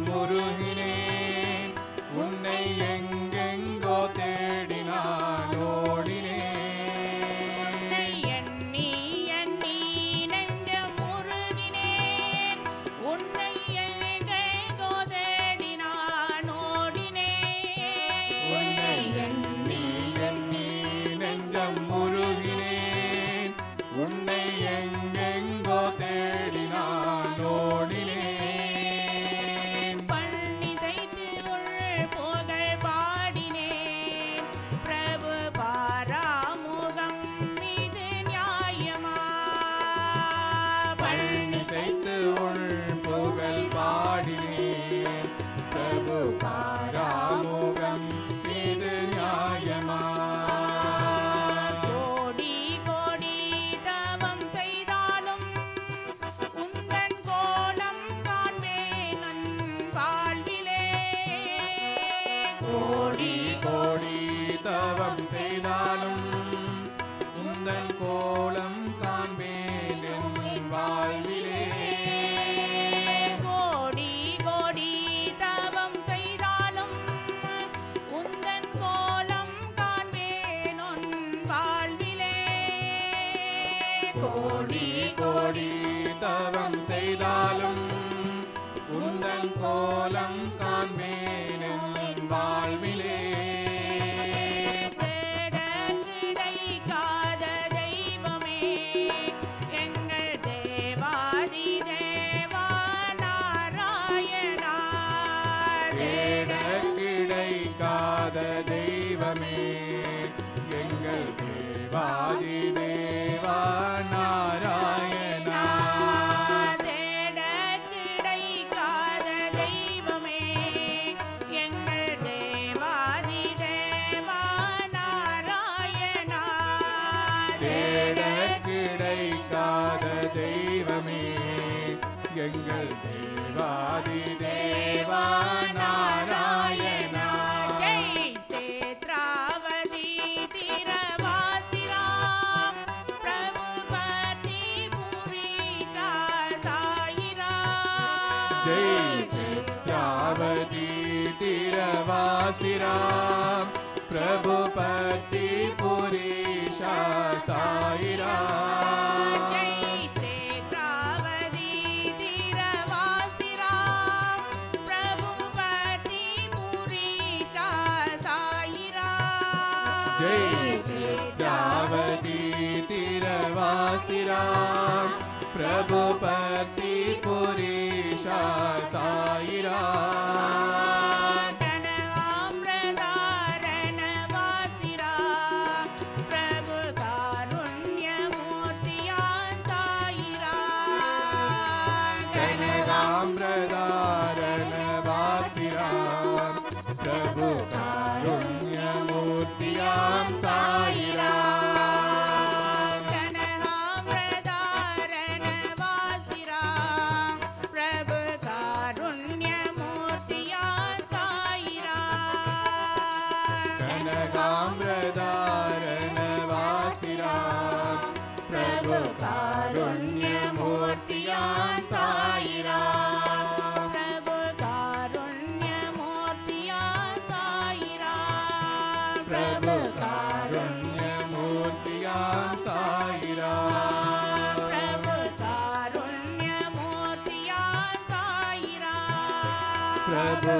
முருகினேன் உன்னை எங்கெங்கோ தவம் செய்தாலும் உந்தன் கோலம் காண்பேன் என் வாழ்விலே. கோடி கோடி தவம் செய்தாலும் உந்தன் கோலம் காண்பேன் உன் வாழ்விலே. கோடி கோடி தவம் செய்தாலும் உந்தன் கோலம் காண்பேன் என் வாழ்விலே. கிடைக்காத தெய்வமே எங்கள் தேவாதி தேவா நாராயணா. கிடைக்காத தெய்வமே எங்கள் தேவாதி தேவா நாராயணா. கிடைக்காத தெய்வமே எங்கள் தேவாதி தேவா நாராயணா. கிடைக்காத தெய்வமே எங்கள் தேவாதி தேவா நாராயணா. ஜெய் சேத்ராவதி திரவாசிரா பிரபுபதி புரிதா சாயிரா. ஜெய் சித்ராவதி திரவாசிராம் பிரபுபதி புரீஷா சாயிரா. ஜெய் சேத்ராவதி திரவாசிரா பிரபுபதி புரிதா சாயிரா. ஜெய் சித்ராவதி திரவாசிராம் பிரபுபதி புரீஷா சாயிரா. கனகாம்ரதாரணவாசிரா பிரபு காருண்யமூர்த்தியா சாயிரா. கனகாம்ரதாரணவாசிராம் பிரபு காருண்யமூர்த்தியாம் சாயிரா. கனகாம்ரதாரணவாசிரா பிரபு காருண்யமூர்த்தியா சாயிரா. கனகாம்ரதாரணவாசிராம் பிரபு காருண்யமூர்த்தியாம் சாயிரா. பிரபு காருண்யமூர்த்தியா சாயிரா. பிரபு காருண்யமூர்த்தியாம் சாயிரா. பிரபு காருண்யமூர்த்தியா சாயிரா. பிரபு